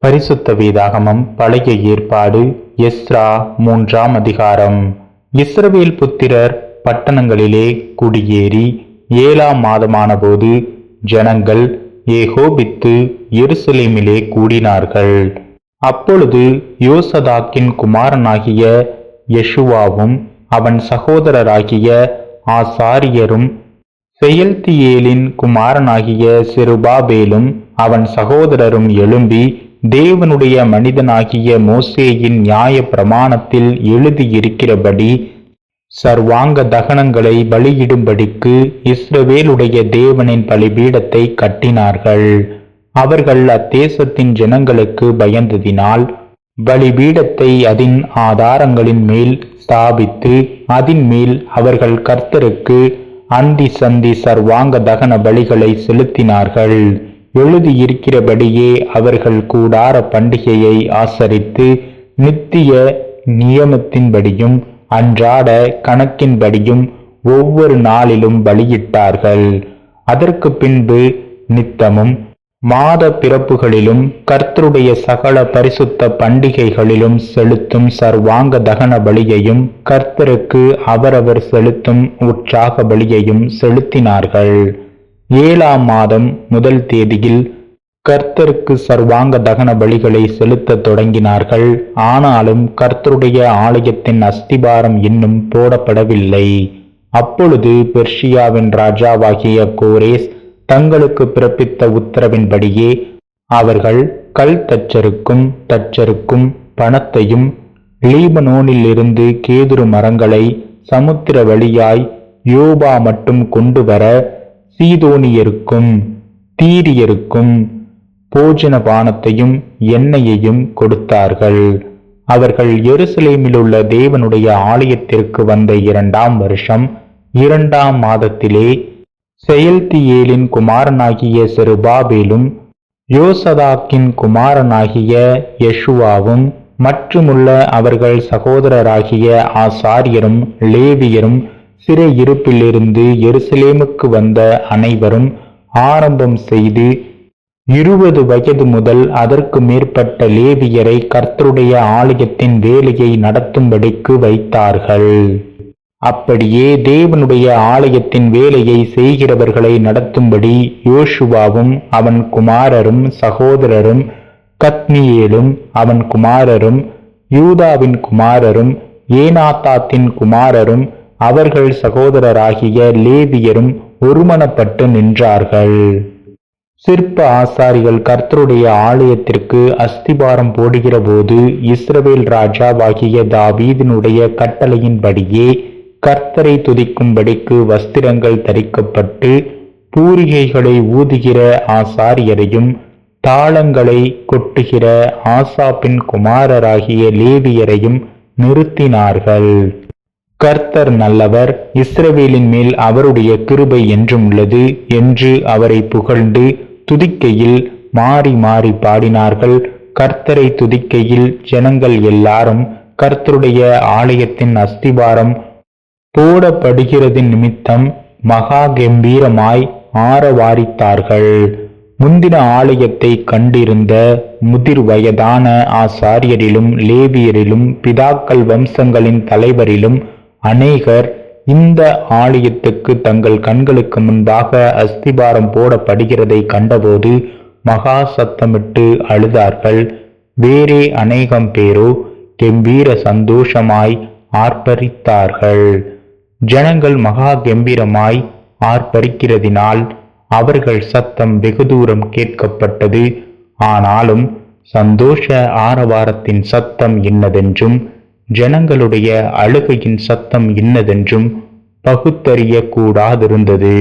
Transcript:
பரிசுத்த வேதாகமம் பழைய ஏற்பாடு எஸ்ரா 3ஆம் அதிகாரம். இஸ்ரவேல் புத்திரர் பட்டணங்களிலே குடியேறி 7ஆம் மாதமான போது ஜனங்கள் ஏகோபித்து எருசலேமிலே கூடினார்கள். அப்பொழுது யோசதாக்கின் குமாரனாகிய யெஷுவாவும் அவன் சகோதரராகிய ஆசாரியரும் செயல்தியேலின் குமாரனாகிய செருபாபேலும் அவன் சகோதரரும் எழும்பி தேவனுடைய மனிதனாகிய மோசேயின் நியாய பிரமாணத்தில் எழுதியிருக்கிறபடி சர்வாங்க தகனங்களை பலியிடும்படிக்கு இஸ்ரவேலுடைய தேவனின் பலிபீடத்தை கட்டினார்கள். அவர்கள் அத்தேசத்தின் ஜனங்களுக்கு பயந்ததினால் பலிபீடத்தை அதன் ஆதாரங்களின் மேல் ஸ்தாபித்து அதன் மேல் அவர்கள் கர்த்தருக்கு அந்தி சந்தி சர்வாங்க தகன பலிகளை செலுத்தினார்கள். எழுதியிருக்கிறபடியே அவர்கள் கூடார பண்டிகையை ஆசரித்து நித்திய நியமத்தின்படியும் அன்றாட கணக்கின்படியும் ஒவ்வொரு நாளிலும் பலியிட்டார்கள். அதற்கு பின்பு நித்தமும் மாத பிறப்புகளிலும் கர்த்தருடைய சகல பரிசுத்த பண்டிகைகளிலும் செலுத்தும் சர்வாங்க தகன பலியையும் கர்த்தருக்கு அவரவர் செலுத்தும் உற்சாக பலியையும் செலுத்தினார்கள். 7ஆம் மாதம் முதல் தேதியில் கர்த்தருக்கு சர்வாங்க தகன பலிகளை செலுத்த தொடங்கினார்கள். ஆனாலும் கர்த்தருடைய ஆலயத்தின் அஸ்திபாரம் இன்னும் போடப்படவில்லை. அப்பொழுது பெர்ஷியாவின் ராஜாவாகிய கோரேஸ் தங்களுக்கு பிறப்பித்த உத்தரவின்படியே அவர்கள் கல் தச்சருக்கும் பணத்தையும் லீபனோனில் இருந்து கேதுரு மரங்களை சமுத்திர வழியாய் யோபா மட்டும் கொண்டு வர சீதோனியருக்கும் தீரியருக்கும் போஜன பானத்தையும் எண்ணெயையும் கொடுத்தார்கள். அவர்கள் எருசலேமில் உள்ள தேவனுடைய ஆலயத்திற்கு வந்த 2ஆம் வருஷம் 2ஆம் மாதத்திலே செயல்தியேலின் குமாரனாகிய செருபாபேலும் யோசதாக்கின் குமாரனாகிய யெஷுவாவும் மற்றுமுள்ள அவர்கள் சகோதரராகிய ஆசாரியரும் லேவியரும் சிறையிருப்பிலிருந்து எருசலேமுக்கு வந்த அனைவரும் ஆரம்பம் செய்து 20 வயது முதல் அதற்கு மேற்பட்ட லேவியரை கர்த்தருடைய ஆலயத்தின் வேலையை நடத்தும்படிக்கு வைத்தார்கள். அப்படியே தேவனுடைய ஆலயத்தின் வேலையை செய்கிறவர்களை நடத்தும்படி யோசுவாவும் அவன் குமாரரும் சகோதரரும் கத்மியேலும் அவன் குமாரரும் யூதாவின் குமாரரும் ஏனாத்தாத்தின் குமாரரும் அவர்கள் சகோதரராகிய லேவியரும் ஒருமனப்பட்டு நின்றார்கள். சிற்ப ஆசாரிகள் கர்த்தருடைய ஆலயத்திற்கு அஸ்திபாரம் போடுகிற போது இஸ்ரவேல் ராஜாவாகிய தாவீதினுடைய கட்டளையின்படியே கர்த்தரை துதிக்கும்படிக்கு வஸ்திரங்கள் தரிக்கப்பட்டு பூரிகைகளை ஊதுகிற ஆசாரியரையும் தாளங்களை கொட்டுகிற ஆசாப்பின் குமாரராகிய லேவியரையும் நிறுத்தினார்கள். கர்த்தர் நல்லவர், இஸ்ரவேலின் மேல் அவருடைய கிருபை என்றும் உள்ளது என்று அவரை புகழ்ந்து துதிக்கையில் மாறி மாறி பாடினார்கள். கர்த்தரை துதிக்கையில் ஜனங்கள் எல்லாரும் கர்த்தருடைய ஆலயத்தின் அஸ்திபாரம் போடப்படுகிறது நிமித்தம் மகா கம்பீரமாய் ஆரவாரித்தார்கள். முந்தின ஆலயத்தை கண்டிருந்த முதிர் வயதான ஆசாரியரிலும் லேவியரிலும் பிதாக்கள் வம்சங்களின் தலைவரிலும் அநேகர் இந்த ஆலயத்துக்கு தங்கள் கண்களுக்கு முன்பாக அஸ்திபாரம் போடப்படுகிறதை கண்டபோது மகா சத்தமிட்டு அழுதார்கள். வேறே அநேகம் பேரோ கம்பீர சந்தோஷமாய் ஆர்ப்பரித்தார்கள். ஜனங்கள் மகா கம்பீரமாய் ஆர்ப்பரிக்கிறதினால் அவர்கள் சத்தம் வெகு தூரம் கேட்கப்பட்டது. ஆனாலும் சந்தோஷ ஆரவாரத்தின் சத்தம் இன்னதென்றும் ஜனங்களுடைய அழுகையின் சத்தம் இன்னதென்றும் பகுத்தறிய கூடாதிருந்தது.